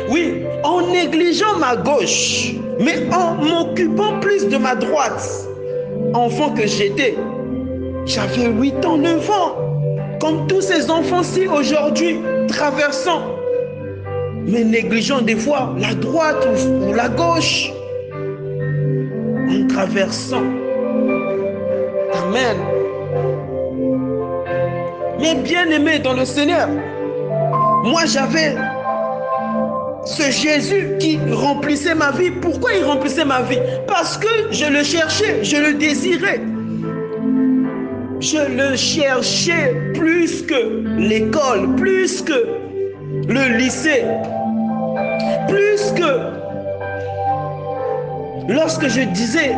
Oui, en négligeant ma gauche, mais en m'occupant plus de ma droite. Enfant que j'étais, j'avais 8 ans, 9 ans. Comme tous ces enfants-ci aujourd'hui, traversant, mais négligeant des fois la droite ou la gauche, en traversant. Amen. Mes bien-aimés dans le Seigneur, moi j'avais ce Jésus qui remplissait ma vie. Pourquoi il remplissait ma vie? Parce que je le cherchais, je le désirais. Je le cherchais plus que l'école, plus que le lycée, plus que lorsque je disais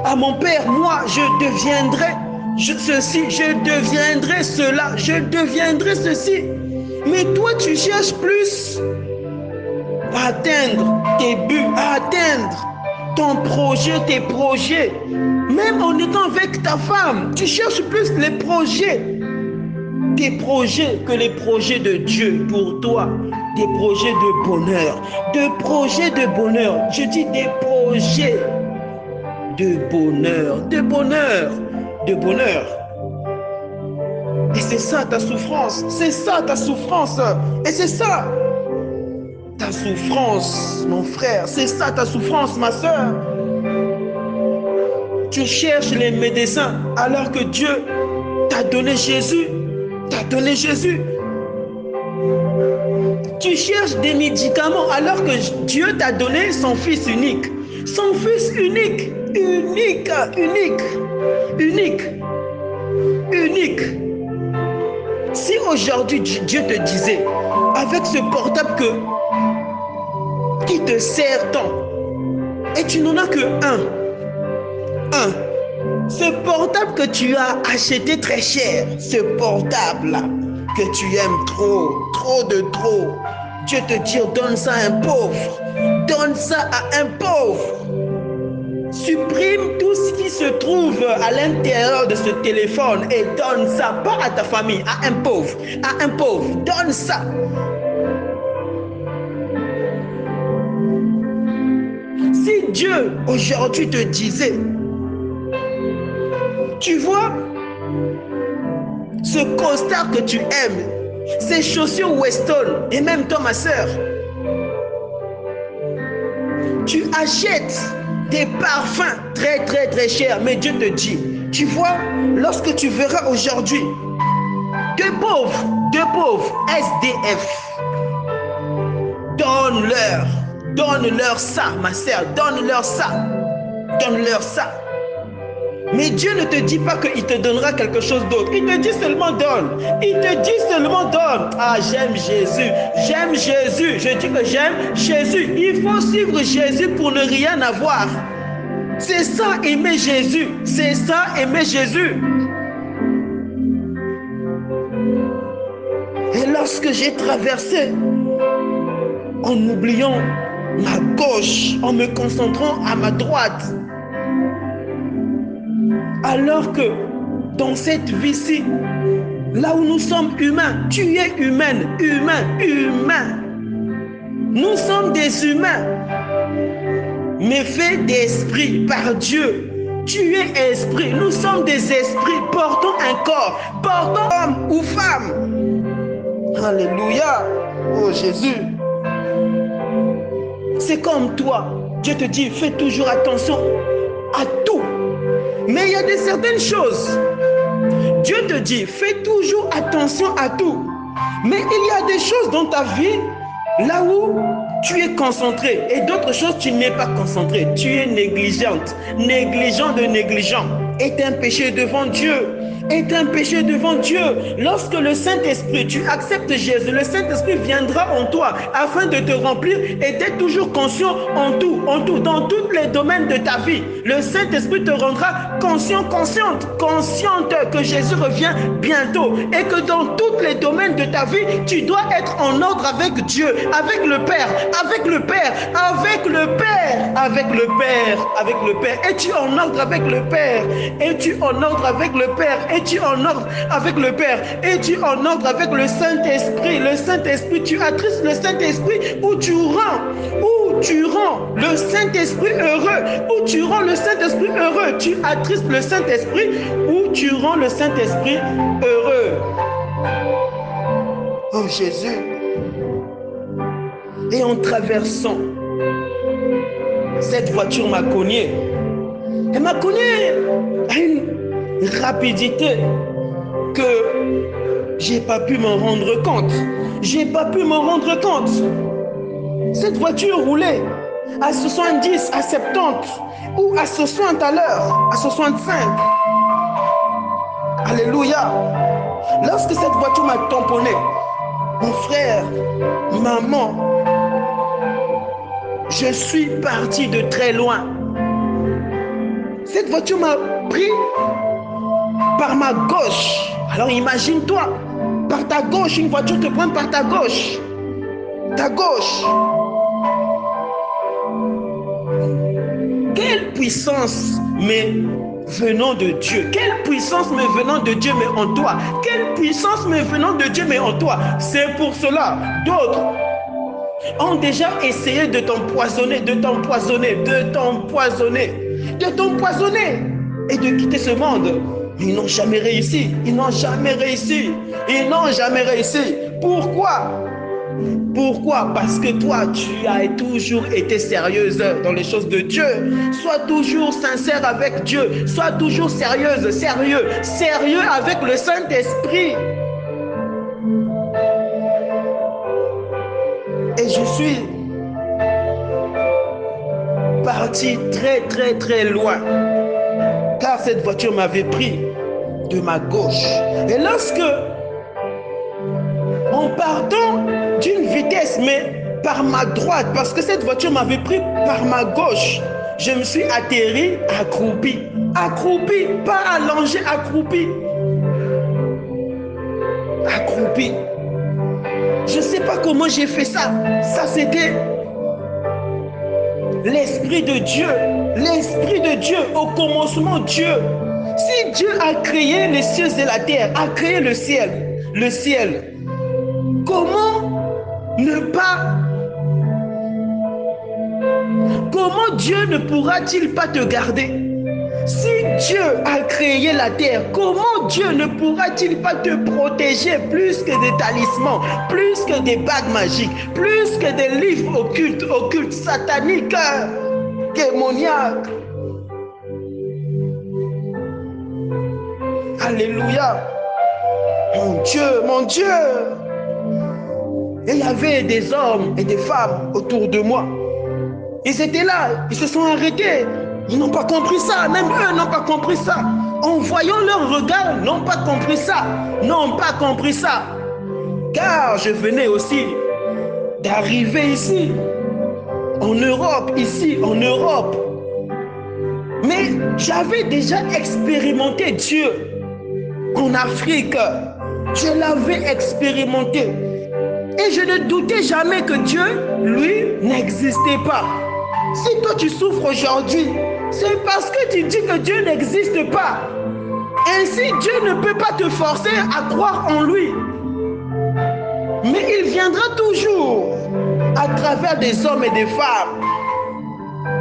à mon père, moi je deviendrai ceci, je deviendrai cela, je deviendrai ceci. Mais toi tu cherches plus à atteindre tes buts, à atteindre ton projet, tes projets. Même en étant avec ta femme, tu cherches plus les projets, tes projets que les projets de Dieu pour toi. Des projets de bonheur, de projets de bonheur. Je dis des projets de bonheur, de bonheur, de bonheur. Et c'est ça ta souffrance, c'est ça ta souffrance. Et c'est ça ta souffrance, mon frère, c'est ça ta souffrance, ma soeur. Tu cherches les médecins alors que Dieu t'a donné Jésus, t'a donné Jésus. Tu cherches des médicaments alors que Dieu t'a donné son Fils unique. Son Fils unique, unique, unique, unique, unique. Si aujourd'hui Dieu te disait, avec ce portable qui te sert tant, et tu n'en as que un, ce portable que tu as acheté très cher, ce portable-là, que tu aimes trop, Dieu te dit, donne ça à un pauvre, donne ça à un pauvre. Supprime tout ce qui se trouve à l'intérieur de ce téléphone et donne ça, pas à ta famille, à un pauvre, donne ça. Si Dieu aujourd'hui te disait, tu vois, ce costard que tu aimes, ces chaussures Weston, et même toi ma soeur, tu achètes des parfums très chers, mais Dieu te dit, tu vois, lorsque tu verras aujourd'hui deux pauvres SDF, donne-leur ça, ma soeur, donne-leur ça. Mais Dieu ne te dit pas qu'il te donnera quelque chose d'autre. Il te dit seulement donne. Ah, j'aime Jésus. Je dis que j'aime Jésus. Il faut suivre Jésus pour ne rien avoir. C'est ça, aimer Jésus. Et lorsque j'ai traversé, en oubliant ma gauche, en me concentrant à ma droite, alors que dans cette vie-ci, là où nous sommes humains, tu es humaine, humain. Nous sommes des humains, mais faits d'esprit par Dieu. Tu es esprit, nous sommes des esprits portant un corps, portant homme ou femme. Alléluia, oh Jésus. C'est comme toi, Dieu te dit, fais toujours attention à tout. Mais il y a certaines choses. Dieu te dit, fais toujours attention à tout. Mais il y a des choses dans ta vie, là où tu es concentré. Et d'autres choses, tu n'es pas concentré. Tu es négligente. Négligent de négligent. Est un péché devant Dieu. Lorsque le Saint-Esprit, tu acceptes Jésus, le Saint-Esprit viendra en toi afin de te remplir et d'être toujours conscient en tout, dans tous les domaines de ta vie. Le Saint-Esprit te rendra consciente que Jésus revient bientôt et que dans tous les domaines de ta vie, tu dois être en ordre avec Dieu, avec le Père. Et tu es en ordre avec le Père. es-tu en ordre avec le Père? Es-tu en ordre avec le Saint-Esprit? Le Saint-Esprit, tu attristes le Saint-Esprit ou tu rends le Saint-Esprit heureux? Ou tu rends le Saint-Esprit heureux? Tu attristes le Saint-Esprit ou tu rends le Saint-Esprit heureux? Oh Jésus. Et en traversant, cette voiture m'a cogné. Elle m'a cogné à une rapidité que j'ai pas pu m'en rendre compte. J'ai pas pu m'en rendre compte. Cette voiture roulait à 70, à 70 ou à 60 à l'heure, à 65. Alléluia. Lorsque cette voiture m'a tamponné, mon frère, maman, je suis parti de très loin. Cette voiture m'a pris par ma gauche. Alors imagine-toi, par ta gauche, une voiture te prend par ta gauche. Ta gauche. Quelle puissance, mais venant de Dieu. Quelle puissance, mais venant de Dieu, mais en toi. Quelle puissance, mais venant de Dieu, mais en toi. C'est pour cela, d'autres ont déjà essayé de t'empoisonner, de t'empoisonner, de t'empoisonner, de t'empoisonner et de quitter ce monde. Ils n'ont jamais réussi. Ils n'ont jamais réussi. Ils n'ont jamais réussi. Pourquoi? Pourquoi? Parce que toi, tu as toujours été sérieuse dans les choses de Dieu. Sois toujours sincère avec Dieu. Sois toujours sérieuse, sérieux avec le Saint-Esprit. Et je suis parti très loin. Car cette voiture m'avait pris de ma gauche. Et lorsque, en partant d'une vitesse, mais par ma droite, parce que cette voiture m'avait pris par ma gauche, je me suis atterri accroupi. Accroupi, pas allongé, accroupi. Accroupi. Je ne sais pas comment j'ai fait ça. Ça, c'était l'Esprit de Dieu. L'Esprit de Dieu, au commencement, Dieu. Si Dieu a créé les cieux et la terre, a créé le ciel, comment ne pas... Comment Dieu ne pourra-t-il pas te garder? Si Dieu a créé la terre, comment Dieu ne pourra-t-il pas te protéger plus que des talismans, plus que des bagues magiques, plus que des livres occultes, sataniques, démoniaques? Alléluia. Mon Dieu. Et il y avait des hommes et des femmes autour de moi. Ils étaient là, ils se sont arrêtés. Ils n'ont pas compris ça, même eux n'ont pas compris ça. En voyant leur regard, ils n'ont pas compris ça. N'ont pas compris ça. Car je venais aussi d'arriver ici, en Europe, Mais j'avais déjà expérimenté Dieu en Afrique. Je l'avais expérimenté. Et je ne doutais jamais que Dieu, lui, n'existait pas. Si toi tu souffres aujourd'hui, c'est parce que tu dis que Dieu n'existe pas. Ainsi, Dieu ne peut pas te forcer à croire en lui. Mais il viendra toujours à travers des hommes et des femmes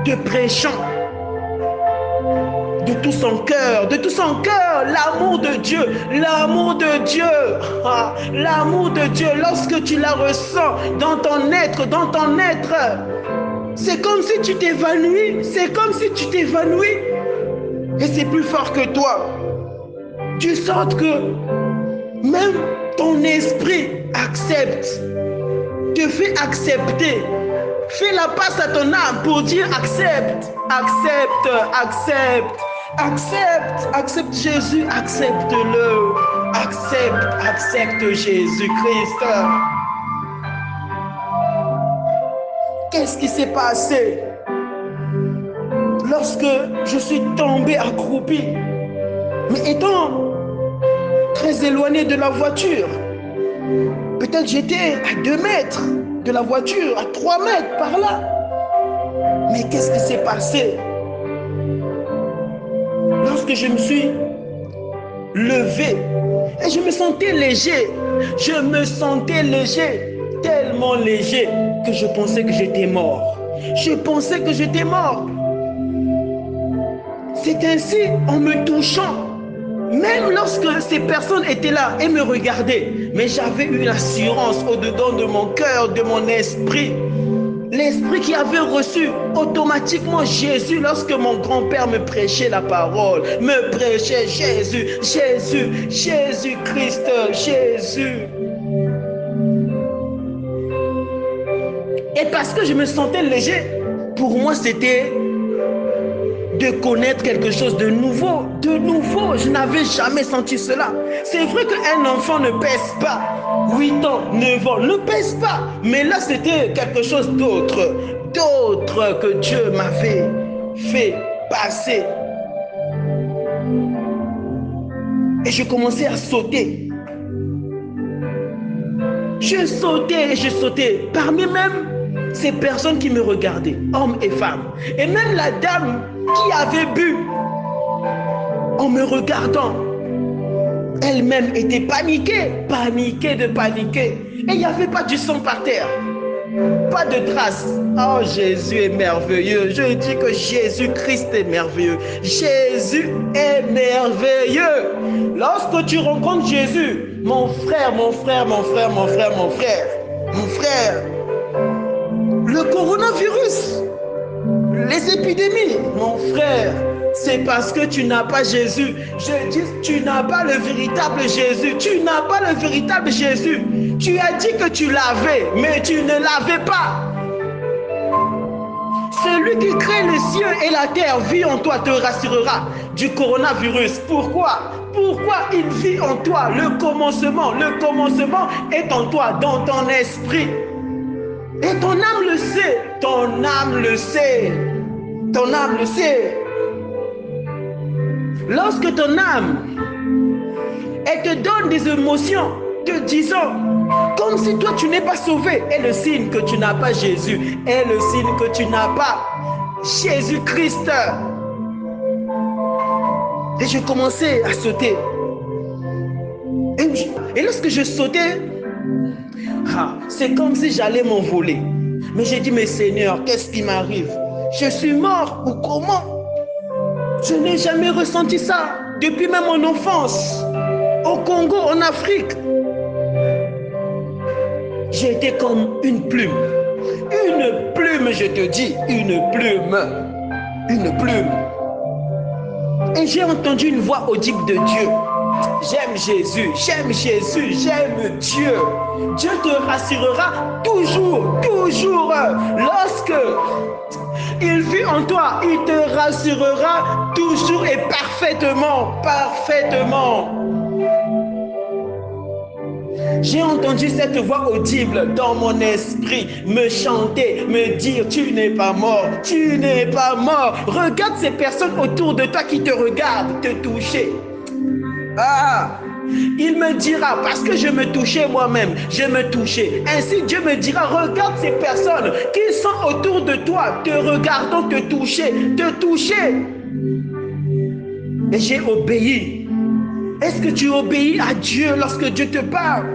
te prêchant de tout son cœur, l'amour de Dieu, l'amour de Dieu, l'amour de Dieu. Lorsque tu la ressens dans ton être, c'est comme si tu t'évanouis, et c'est plus fort que toi. Tu sens que même ton esprit accepte, te fait accepter. Fais la passe à ton âme pour dire accepte Jésus, accepte-le, accepte Jésus-Christ. Qu'est-ce qui s'est passé lorsque je suis tombé accroupi, mais étant très éloigné de la voiture? Peut-être j'étais à 2 mètres de la voiture, à 3 mètres par là. Mais qu'est-ce qui s'est passé lorsque je me suis levé. Et je me sentais léger. Je me sentais léger, tellement léger que je pensais que j'étais mort. Je pensais que j'étais mort. C'est ainsi, en me touchant, même lorsque ces personnes étaient là et me regardaient, mais j'avais une assurance au-dedans de mon cœur, de mon esprit. L'esprit qui avait reçu automatiquement Jésus lorsque mon grand-père me prêchait la parole, me prêchait Jésus, Jésus, Jésus-Christ, Jésus. Et parce que je me sentais léger, pour moi c'était de connaître quelque chose de nouveau. De nouveau, je n'avais jamais senti cela. C'est vrai qu'un enfant ne pèse pas 8 ans, 9 ans, ne pèse pas. Mais là, c'était quelque chose d'autre. D'autre que Dieu m'avait fait passer. Et je commençais à sauter. Je sautais et je sautais. Parmi même ces personnes qui me regardaient, hommes et femmes. Et même la dame qui avait bu, en me regardant, elle-même était paniquée, paniquée de paniquer. Et il n'y avait pas du sang par terre, pas de traces. Oh, Jésus est merveilleux. Je dis que Jésus-Christ est merveilleux. Jésus est merveilleux. Lorsque tu rencontres Jésus, mon frère, mon frère, mon frère, mon frère, mon frère, mon frère, le coronavirus, les épidémies, mon frère, c'est parce que tu n'as pas Jésus. Je dis, tu n'as pas le véritable Jésus. Tu n'as pas le véritable Jésus. Tu as dit que tu l'avais, mais tu ne l'avais pas. Celui qui crée les cieux et la terre vit en toi, te rassurera du coronavirus. Pourquoi? Pourquoi il vit en toi? Le commencement est en toi, dans ton esprit. Et ton âme le sait, ton âme le sait, ton âme le sait. Lorsque ton âme, elle te donne des émotions, te disant, comme si toi tu n'es pas sauvé, est le signe que tu n'as pas Jésus, est le signe que tu n'as pas Jésus-Christ. Et je commençais à sauter. Et lorsque je sautais, c'est comme si j'allais m'envoler. Mais j'ai dit, mais Seigneur, qu'est-ce qui m'arrive? Je suis mort ou comment? Je n'ai jamais ressenti ça depuis même mon enfance. Au Congo, en Afrique. J'étais comme une plume. Une plume, je te dis, une plume. Une plume. Et j'ai entendu une voix audible de Dieu. J'aime Jésus, j'aime Jésus, j'aime Dieu. Dieu te rassurera toujours, toujours. Lorsque il vit en toi, il te rassurera toujours et parfaitement, parfaitement. J'ai entendu cette voix audible dans mon esprit me chanter, me dire, tu n'es pas mort, tu n'es pas mort. Regarde ces personnes autour de toi qui te regardent, te toucher. Il me dira, parce que je me touchais moi-même, je me touchais. Ainsi Dieu me dira, regarde ces personnes qui sont autour de toi, te regardant, te toucher, te toucher. Et j'ai obéi. Est-ce que tu obéis à Dieu lorsque Dieu te parle?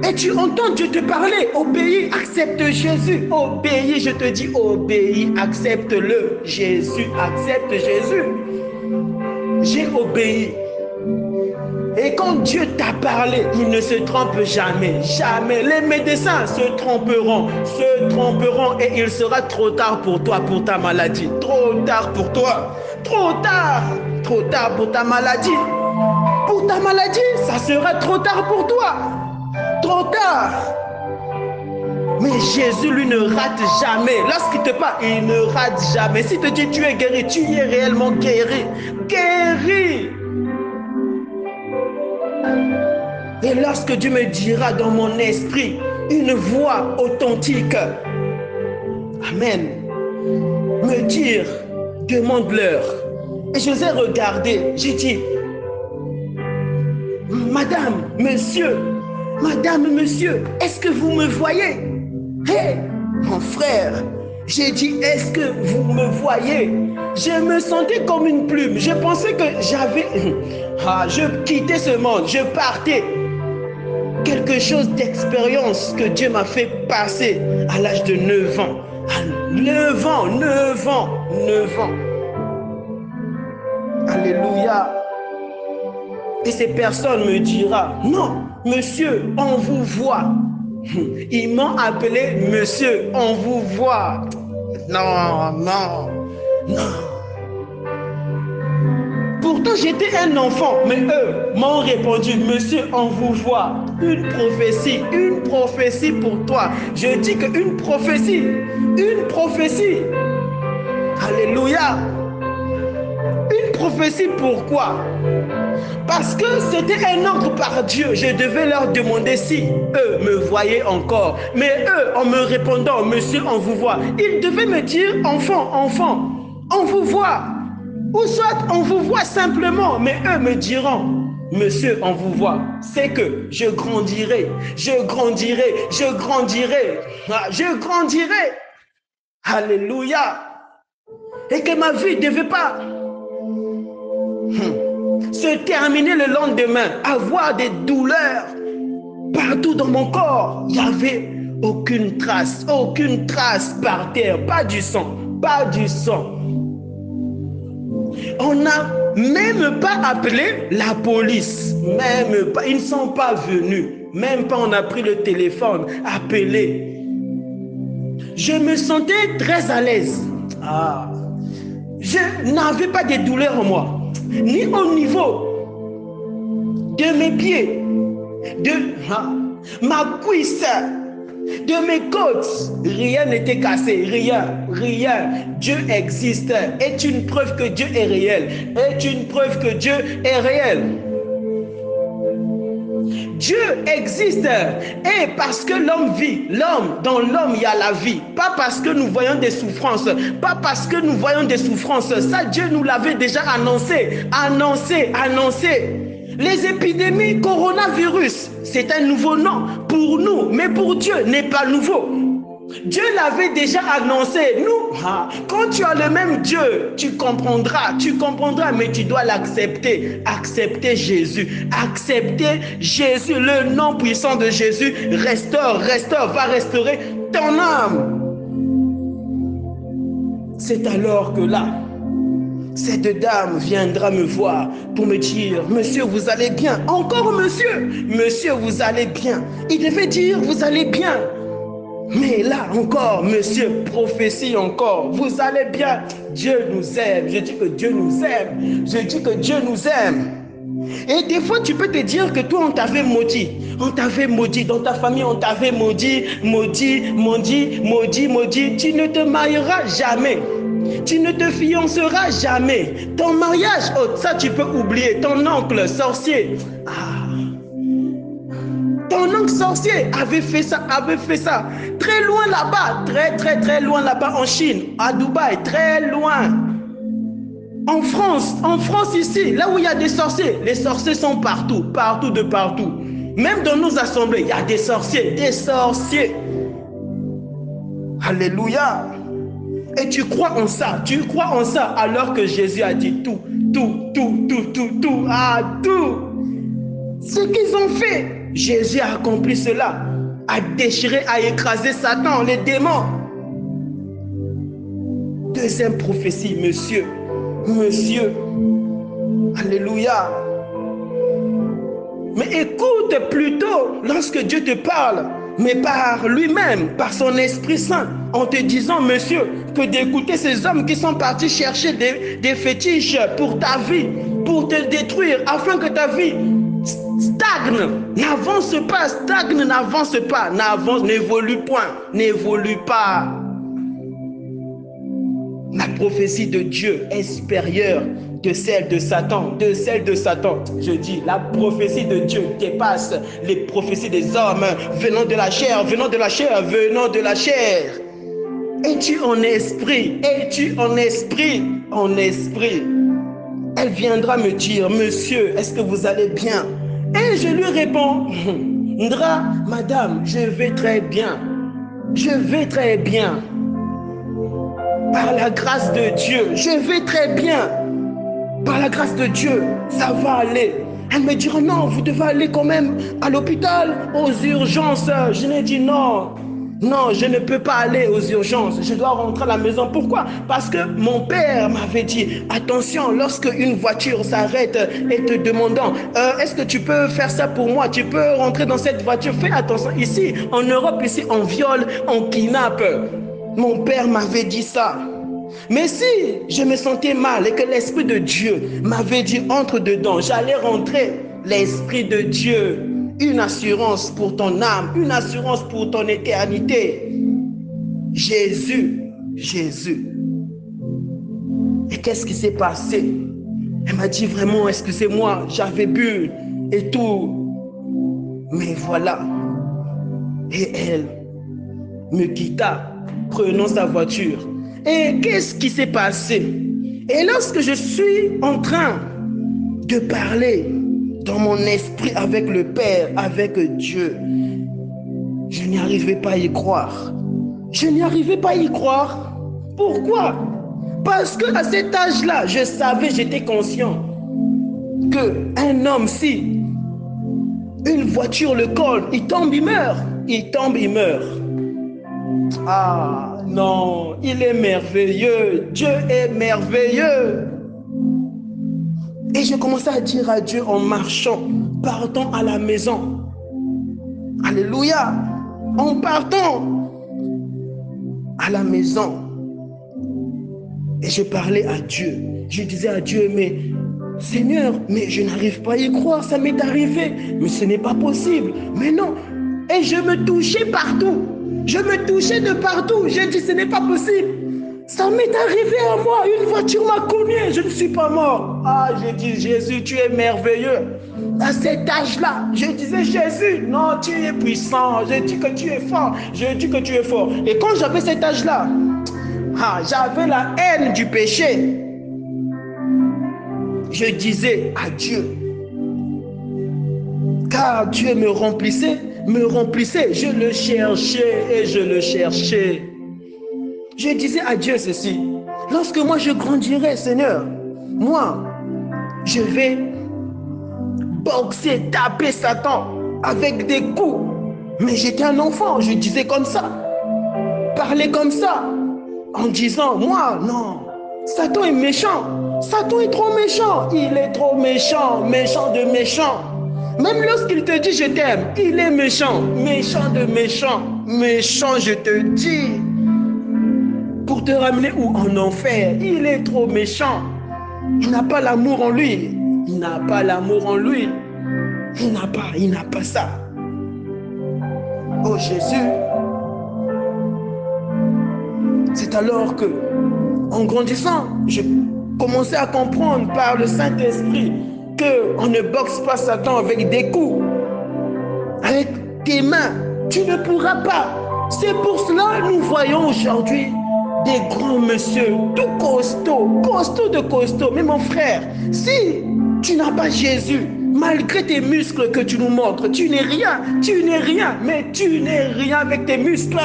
Et tu entends Dieu te parler, obéis, accepte Jésus, obéis, je te dis, obéis, accepte-le, Jésus, accepte Jésus. J'ai obéi. Et quand Dieu t'a parlé, il ne se trompe jamais, jamais. Les médecins se tromperont et il sera trop tard pour toi, pour ta maladie. Trop tard pour toi, trop tard pour ta maladie. Pour ta maladie, ça sera trop tard pour toi. Trop tard. Mais Jésus, lui, ne rate jamais. Lorsqu'il te parle, il ne rate jamais. S'il te dit tu es guéri, tu es réellement guéri. Guéri. Et lorsque Dieu me dira dans mon esprit une voix authentique, Amen, me dire, demande-leur. Et je les ai regardés, j'ai dit, Madame, Monsieur, est-ce que vous me voyez? Hé, mon frère, J'ai dit, est-ce que vous me voyez? Je me sentais comme une plume. Je pensais que j'avais... je quittais ce monde, je partais. Quelque chose d'expérience que Dieu m'a fait passer à l'âge de 9 ans. À 9 ans, 9 ans, 9 ans. Alléluia. Et ces personnes me diront, non, monsieur, on vous voit. Ils m'ont appelé monsieur, on vous voit. Non, non, non. Pourtant, j'étais un enfant, mais eux m'ont répondu, monsieur, on vous voit. Une prophétie pour toi. Je dis qu'une prophétie. Alléluia. Une prophétie, pourquoi? Parce que c'était un ordre par Dieu. Je devais leur demander si eux me voyaient encore. Mais eux, en me répondant, monsieur, on vous voit, ils devaient me dire, enfant, on vous voit. Ou soit on vous voit simplement, mais eux me diront, monsieur, on vous voit. C'est que je grandirai. Alléluia. Et que ma vie ne devait pas se terminer le lendemain, avoir des douleurs partout dans mon corps. Il n'y avait aucune trace par terre, pas du sang. On n'a même pas appelé la police, même pas, ils ne sont pas venus, même pas on a pris le téléphone, appelé. Je me sentais très à l'aise. Je n'avais pas de douleur en moi, ni au niveau de mes pieds, de ma cuisse, de mes côtes. Rien n'était cassé, rien. Dieu existe, est une preuve que Dieu est réel, Dieu existe, et parce que l'homme vit, dans l'homme il y a la vie, pas parce que nous voyons des souffrances, ça Dieu nous l'avait déjà annoncé. Les épidémies, coronavirus, c'est un nouveau nom pour nous, mais pour Dieu n'est pas nouveau. Dieu l'avait déjà annoncé. Nous, quand tu as le même Dieu, tu comprendras, mais tu dois l'accepter. Accepter Jésus, le nom puissant de Jésus restaure, va restaurer ton âme. C'est alors que là, cette dame viendra me voir pour me dire, monsieur, vous allez bien. Encore monsieur, vous allez bien. Il devait dire, vous allez bien. Mais là encore, monsieur, prophétie encore, vous allez bien. Dieu nous aime. Je dis que Dieu nous aime. Et des fois, tu peux te dire que toi, on t'avait maudit. Dans ta famille, on t'avait maudit. Tu ne te marieras jamais. Tu ne te fianceras jamais. Ton mariage, ça tu peux oublier. Ton oncle sorcier. Ton oncle sorcier avait fait ça. Très loin là-bas, très loin là-bas en Chine, à Dubaï, très loin. En France ici, là où il y a des sorciers, les sorciers sont partout. Même dans nos assemblées, il y a des sorciers. Alléluia. Et tu crois en ça, alors que Jésus a dit tout. Ce qu'ils ont fait, Jésus a accompli cela, a déchiré, a écrasé Satan, les démons. Deuxième prophétie, monsieur. Alléluia. Mais écoute plutôt lorsque Dieu te parle, mais par lui-même, par son Esprit Saint, en te disant, monsieur, que d'écouter ces hommes qui sont partis chercher des fétiches pour ta vie, pour te détruire, afin que ta vie n'avance pas, n'évolue pas. La prophétie de Dieu est supérieure de celle de Satan, Je dis, la prophétie de Dieu dépasse les prophéties des hommes venant de la chair. Es-tu en esprit? Elle viendra me dire, monsieur, est-ce que vous allez bien? Et je lui réponds, madame, je vais très bien. par la grâce de Dieu, je vais très bien. Par la grâce de Dieu, ça va aller. Elle me dira non, vous devez aller quand même à l'hôpital, aux urgences. Je lui ai dit non. Non, je ne peux pas aller aux urgences. Je dois rentrer à la maison. Pourquoi? Parce que mon père m'avait dit, attention, lorsque une voiture s'arrête et te demandant, est-ce que tu peux faire ça pour moi? Tu peux rentrer dans cette voiture? Fais attention. Ici, en Europe, ici, on viole, on kidnappe. Mon père m'avait dit ça. Mais si je me sentais mal et que l'Esprit de Dieu m'avait dit, entre dedans, j'allais rentrer. L'Esprit de Dieu, une assurance pour ton âme, une assurance pour ton éternité. Jésus, Jésus. Et qu'est-ce qui s'est passé? Elle m'a dit vraiment, excusez-moi, j'avais bu et tout. Mais voilà. Et elle me quitta, prenant sa voiture. Et qu'est-ce qui s'est passé? Et lorsque je suis en train de parler dans mon esprit avec le Père, avec Dieu, je n'y arrivais pas à y croire. Je n'y arrivais pas à y croire. Pourquoi? Parce qu'à cet âge-là, je savais, j'étais conscient qu'un homme, si une voiture le colle, il tombe, il meurt. Il tombe, il meurt. Ah non, il est merveilleux. Dieu est merveilleux. Et je commençais à dire à Dieu en marchant, partant à la maison. Alléluia. En partant à la maison. Et je parlais à Dieu. Je disais à Dieu, mais Seigneur, mais je n'arrive pas à y croire, ça m'est arrivé. Mais ce n'est pas possible. Mais non. Et je me touchais partout. Je me touchais de partout. J'ai dit, ce n'est pas possible. Ça m'est arrivé à moi. Une voiture m'a cogné. Je ne suis pas mort. Ah, j'ai dit, Jésus, tu es merveilleux. À cet âge-là, je disais, Jésus, non, tu es puissant. Je dis que tu es fort. Je dis que tu es fort. Et quand j'avais cet âge-là, j'avais la haine du péché. Je disais à Dieu, car Dieu me remplissait, je le cherchais et je le cherchais. Je disais à Dieu ceci, lorsque moi je grandirai, Seigneur, moi, je vais boxer, taper Satan avec des coups. Mais j'étais un enfant, je disais comme ça, parler comme ça, en disant, moi, non, Satan est méchant, Satan est trop méchant, il est trop méchant, méchant de méchant. Même lorsqu'il te dit je t'aime, il est méchant, méchant de méchant, méchant je te dis. Pour te ramener où? En enfer, il est trop méchant. Il n'a pas l'amour en lui, il n'a pas l'amour en lui, il n'a pas ça. Oh Jésus, c'est alors que, en grandissant, je commençais à comprendre par le Saint-Esprit qu'on ne boxe pas Satan avec des coups. Avec tes mains, tu ne pourras pas. C'est pour cela que nous voyons aujourd'hui des grands messieurs, tout costauds de costauds. Mais mon frère, si tu n'as pas Jésus, malgré tes muscles que tu nous montres, tu n'es rien, mais tu n'es rien avec tes muscles.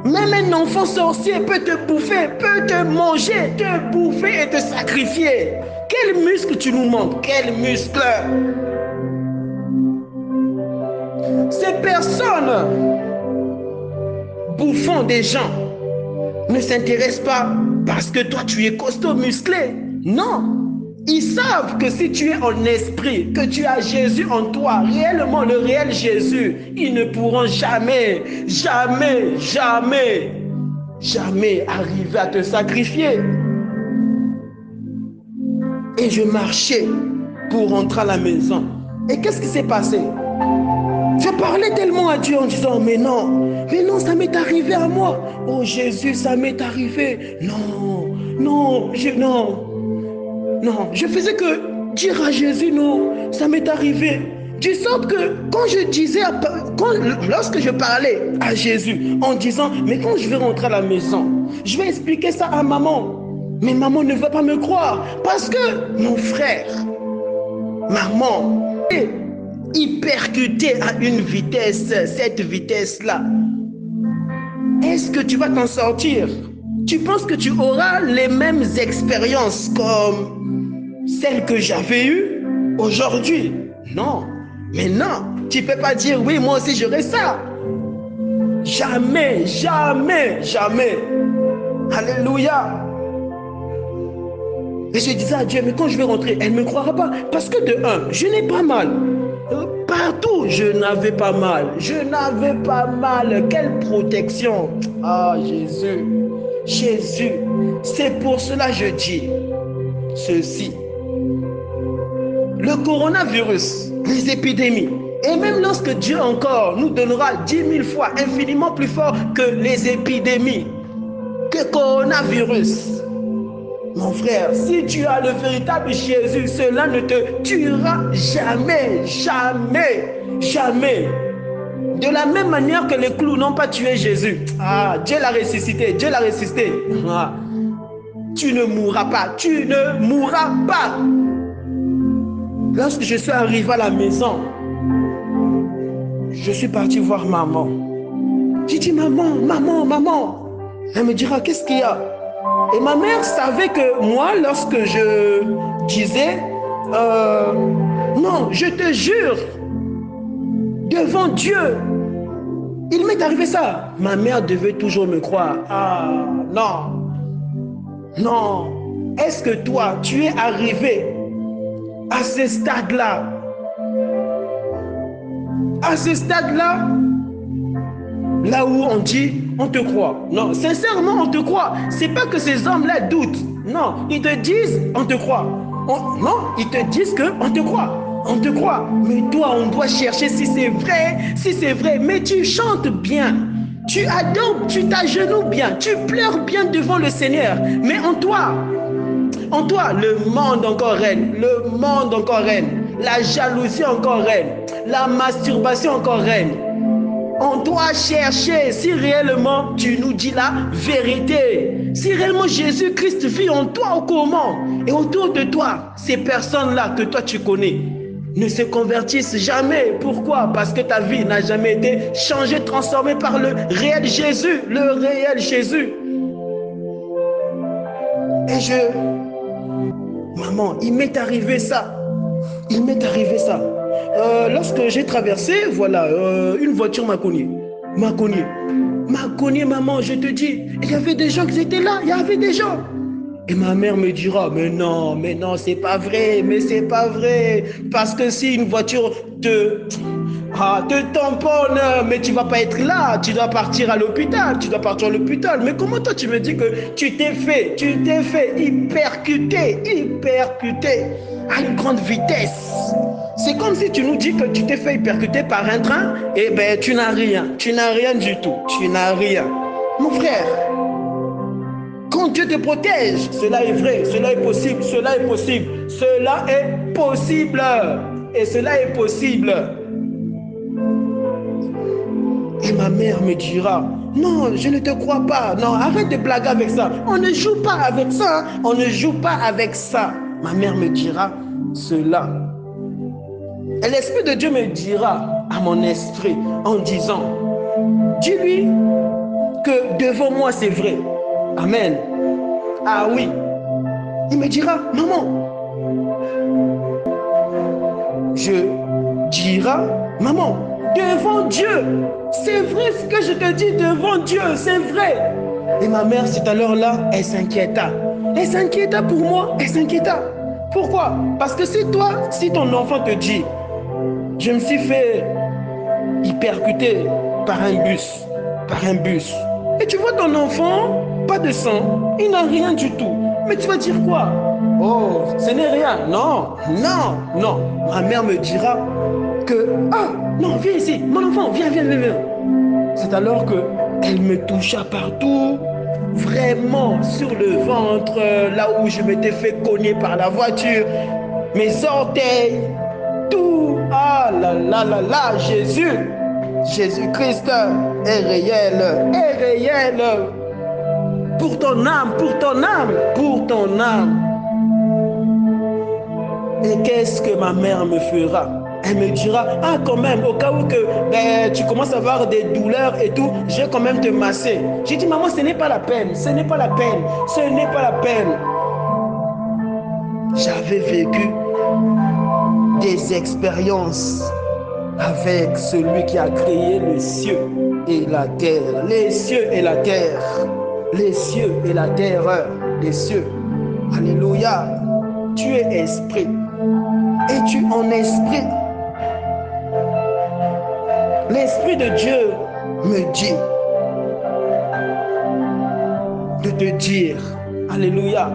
Même un enfant sorcier peut te bouffer, peut te manger, te bouffer et te sacrifier. Quel muscle tu nous montres? Quel muscle? Ces personnes bouffant des gens ne s'intéressent pas parce que toi tu es costaud, musclé. Non. Ils savent que si tu es en esprit, que tu as Jésus en toi, réellement le réel Jésus, ils ne pourront jamais arriver à te sacrifier. Et je marchais pour rentrer à la maison. Et qu'est-ce qui s'est passé? Je parlais tellement à Dieu en disant, mais non, ça m'est arrivé à moi. Oh Jésus, ça m'est arrivé. Non, je faisais que dire à Jésus, non, ça m'est arrivé. De sorte que lorsque je parlais à Jésus en disant, mais quand je vais rentrer à la maison, je vais expliquer ça à maman. Mais maman ne va pas me croire parce que mon frère, maman, il percutait à une vitesse, cette vitesse-là. Est-ce que tu vas t'en sortir? tu penses que tu auras les mêmes expériences comme celles que j'avais eues aujourd'hui? Non. Mais non, tu ne peux pas dire, oui, moi aussi j'aurai ça. Jamais, jamais, jamais. Alléluia. Et je disais à Dieu, mais quand je vais rentrer, elle ne me croira pas. Parce que de un, je n'ai pas mal. Partout, je n'avais pas mal. Je n'avais pas mal. Quelle protection. Ah, Jésus. Jésus. C'est pour cela que je dis ceci. Le coronavirus, les épidémies, et même lorsque Dieu encore nous donnera 10 000 fois infiniment plus fort que les épidémies, que le coronavirus. Mon frère, si tu as le véritable Jésus, cela ne te tuera jamais, jamais, jamais. De la même manière que les clous n'ont pas tué Jésus. Ah, Dieu l'a ressuscité, Dieu l'a ressuscité. Ah, tu ne mourras pas, tu ne mourras pas. Lorsque je suis arrivé à la maison, je suis parti voir maman. J'ai dit, maman, maman, maman. Elle me dira, qu'est-ce qu'il y a? Et ma mère savait que moi, lorsque je disais, non, je te jure, devant Dieu, il m'est arrivé ça. Ma mère devait toujours me croire. Ah, non, non. Est-ce que toi, tu es arrivé à ce stade-là? À ce stade-là, là où on dit, on te croit. Non, sincèrement, on te croit. C'est pas que ces hommes-là doutent. Non, ils te disent, on te croit. Non, ils te disent qu'on te croit. On te croit. Mais toi, on doit chercher si c'est vrai, si c'est vrai. Mais tu chantes bien. Tu adores, tu t'agenouilles bien. Tu pleures bien devant le Seigneur. Mais en toi, le monde encore règne. Le monde encore règne. La jalousie encore règne. La masturbation encore règne. On doit chercher si réellement tu nous dis la vérité. Si réellement Jésus-Christ vit en toi ou comment. Et autour de toi, ces personnes-là que toi tu connais ne se convertissent jamais. Pourquoi? Parce que ta vie n'a jamais été changée, transformée par le réel Jésus. Le réel Jésus. Et maman, il m'est arrivé ça. Il m'est arrivé ça. Lorsque j'ai traversé, voilà, une voiture m'a cogné. M'a cogné, maman, je te dis. Il y avait des gens qui étaient là, il y avait des gens. Et ma mère me dira, mais non, c'est pas vrai, mais c'est pas vrai. Parce que si une voiture te tamponne, mais tu vas pas être là, tu dois partir à l'hôpital, Mais comment toi tu me dis que tu t'es fait hypercuter à une grande vitesse? C'est comme si tu nous dis que tu t'es fait hypercuter par un train, et ben tu n'as rien du tout, tu n'as rien. Mon frère, quand Dieu te protège, cela est vrai, cela est possible, et cela est possible. Et ma mère me dira, non, je ne te crois pas, non, arrête de blaguer avec ça, on ne joue pas avec ça, Ma mère me dira cela. Et l'Esprit de Dieu me dira à mon esprit en disant, dis-lui que devant moi c'est vrai. Amen. Ah oui. Il me dira, maman. Je dirai, maman, devant Dieu, c'est vrai ce que je te dis, devant Dieu, c'est vrai. Et ma mère, c'est alors là, elle s'inquiéta. Elle s'inquiéta pour moi, elle s'inquiéta. Pourquoi? Parce que si ton enfant te dit, je me suis fait hypercuter par un bus, et tu vois ton enfant, pas de sang, il n'a rien du tout. Mais tu vas dire quoi? Oh, ce n'est rien. Non. Ma mère me dira que, ah, non, viens ici, mon enfant, viens. C'est alors qu'elle me toucha partout, vraiment sur le ventre, là où je m'étais fait cogner par la voiture, mes orteils, tout. Ah là, Jésus-Christ est réel. Pour ton âme. Et qu'est-ce que ma mère me fera? Elle me dira, ah quand même, au cas où que tu commences à avoir des douleurs et tout, je vais quand même te masser. J'ai dit, maman, ce n'est pas la peine, ce n'est pas la peine, ce n'est pas la peine. J'avais vécu des expériences avec celui qui a créé le ciel et la terre. Les cieux et la terre. Les cieux et la terre. Les cieux. Alléluia. Tu es esprit. Es-tu en esprit? L'Esprit de Dieu me dit de te dire, Alléluia,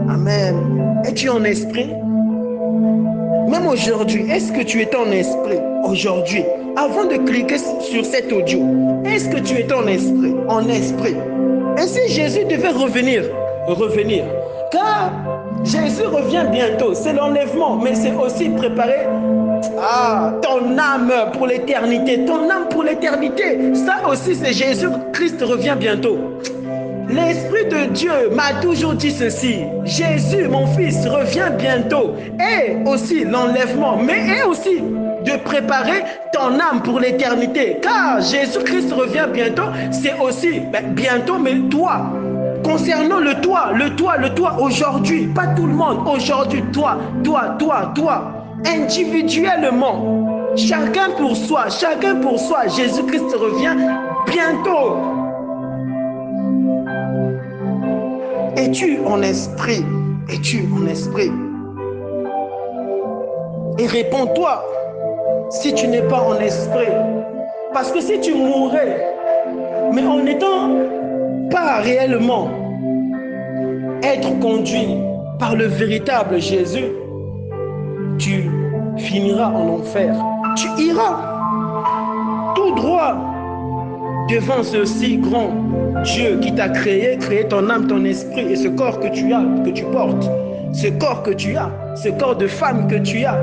Amen. Es-tu en esprit? Même aujourd'hui, est-ce que tu es en esprit? Aujourd'hui, avant de cliquer sur cet audio, est-ce que tu es en esprit? En esprit. Et si Jésus devait revenir, car Jésus revient bientôt, c'est l'enlèvement, mais c'est aussi préparer ton âme pour l'éternité, ton âme pour l'éternité. Ça aussi, c'est Jésus-Christ revient bientôt. L'Esprit de Dieu m'a toujours dit ceci. Jésus, mon fils, revient bientôt. Et aussi l'enlèvement, mais et aussi de préparer ton âme pour l'éternité. Car Jésus-Christ revient bientôt, c'est aussi bientôt, mais toi. Concernant le toi, aujourd'hui, pas tout le monde, aujourd'hui, toi, individuellement, chacun pour soi, Jésus-Christ revient bientôt. Es-tu en esprit? Es-tu en esprit? Et réponds-toi si tu n'es pas en esprit. Parce que si tu mourrais, mais en n'étant pas réellement être conduit par le véritable Jésus, tu finiras en enfer. Tu iras tout droit devant ce si grand Dieu qui t'a créé ton âme, ton esprit et ce corps que tu as, que tu portes, ce corps que tu as, ce corps de femme que tu as,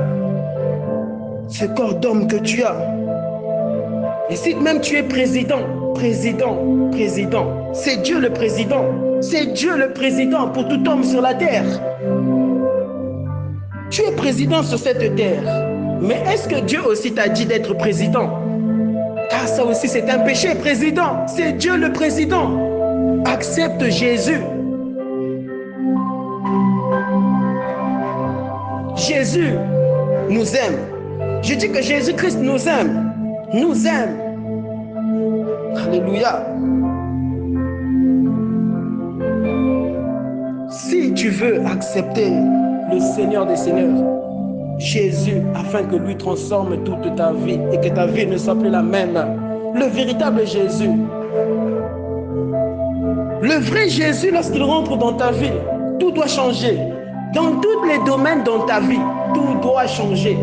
ce corps d'homme que tu as. Et si même tu es président, c'est Dieu le président pour tout homme sur la terre. Tu es président sur cette terre, mais est-ce que Dieu aussi t'a dit d'être président? Car ça aussi c'est un péché, président. C'est Dieu le président. Accepte Jésus. Jésus nous aime. Je dis que Jésus-Christ nous aime. Nous aime. Alléluia. Si tu veux accepter le Seigneur des Seigneurs, Jésus, afin que lui transforme toute ta vie et que ta vie ne soit plus la même. Le véritable Jésus. Le vrai Jésus, lorsqu'il rentre dans ta vie, tout doit changer. Dans tous les domaines dans ta vie, tout doit changer.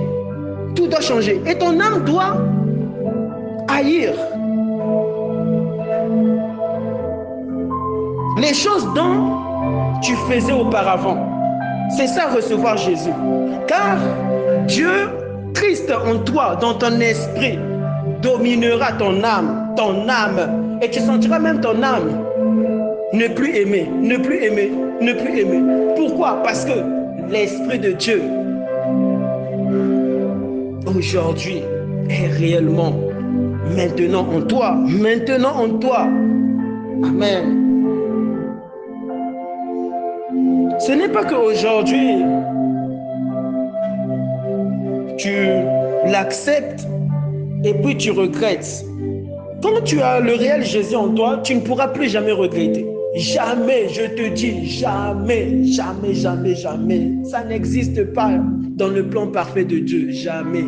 Tout doit changer. Et ton âme doit haïr les choses dont tu faisais auparavant. C'est ça, recevoir Jésus. Car Dieu, Christ en toi, dans ton esprit, dominera ton âme, et tu sentiras même ton âme ne plus aimer. Pourquoi? Parce que l'Esprit de Dieu, aujourd'hui, est réellement maintenant en toi. Amen. Ce n'est pas qu'aujourd'hui, tu l'acceptes et puis tu regrettes. Quand tu as le réel Jésus en toi, tu ne pourras plus jamais regretter. Jamais, je te dis, jamais. Ça n'existe pas dans le plan parfait de Dieu. Jamais.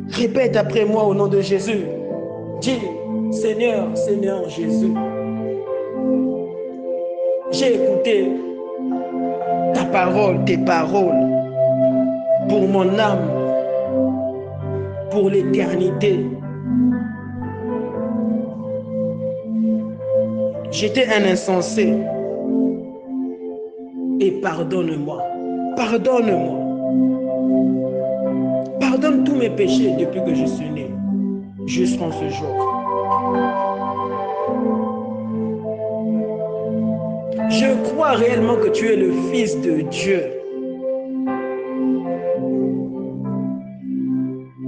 Répète après moi au nom de Jésus. Dis, Seigneur Jésus, j'ai écouté ta parole, tes paroles, pour mon âme, pour l'éternité. J'étais un insensé. Et pardonne-moi. Pardonne tous mes péchés depuis que je suis né, jusqu'en ce jour. Je crois réellement que tu es le Fils de Dieu.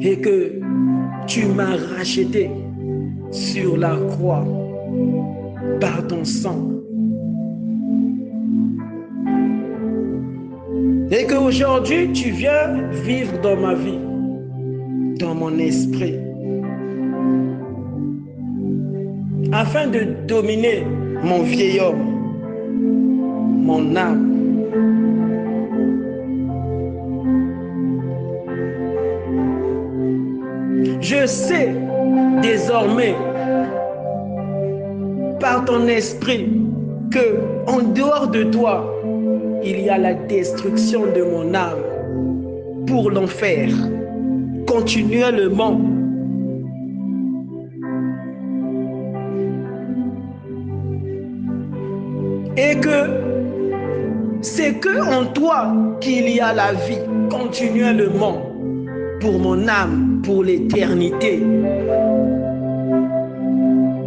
et que tu m'as racheté sur la croix par ton sang. Et qu'aujourd'hui, tu viens vivre dans ma vie, dans mon esprit, afin de dominer mon vieil homme, mon âme. Je sais désormais, par ton esprit, que en dehors de toi, il y a la destruction de mon âme pour l'enfer, continuellement. Et que c'est que en toi qu'il y a la vie continuellement pour mon âme, pour l'éternité,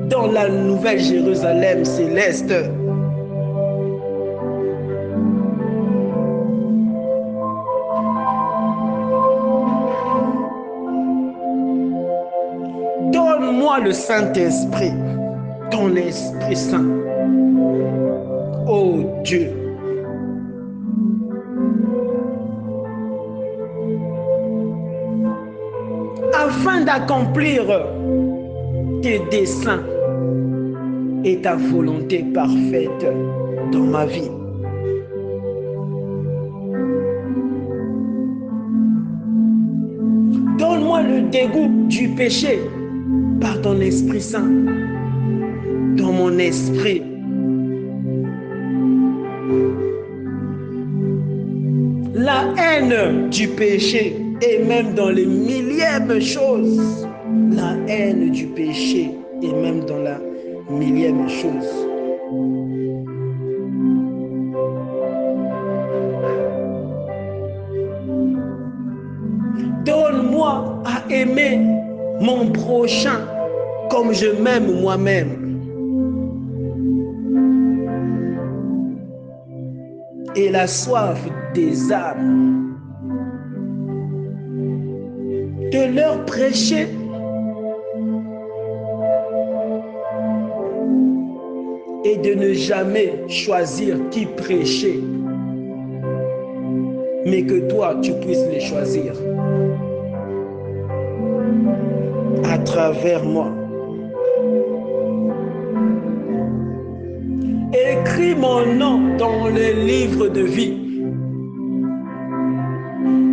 dans la nouvelle Jérusalem céleste. Donne-moi le Saint-Esprit, ton Esprit Saint. Oh Dieu. Afin d'accomplir tes desseins et ta volonté parfaite dans ma vie. Donne-moi le dégoût du péché par ton Esprit Saint dans mon esprit. La haine du péché et même dans les millièmes choses. La haine du péché et même dans la millième chose. Donne-moi à aimer mon prochain comme je m'aime moi-même. Et la soif des âmes, de leur prêcher et de ne jamais choisir qui prêcher, mais que toi tu puisses les choisir à travers moi. Écris mon nom dans le livre de vie.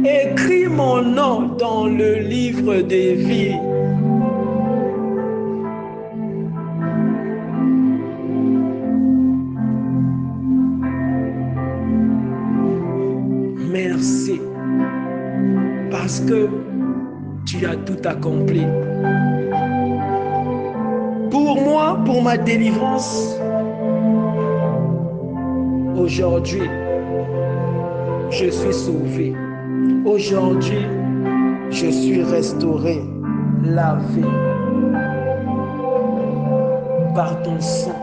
Écris mon nom dans le livre de vie. Merci, parce que tu as tout accompli. Pour moi, pour ma délivrance, aujourd'hui, je suis sauvé. Aujourd'hui, je suis restauré, lavé par ton sang.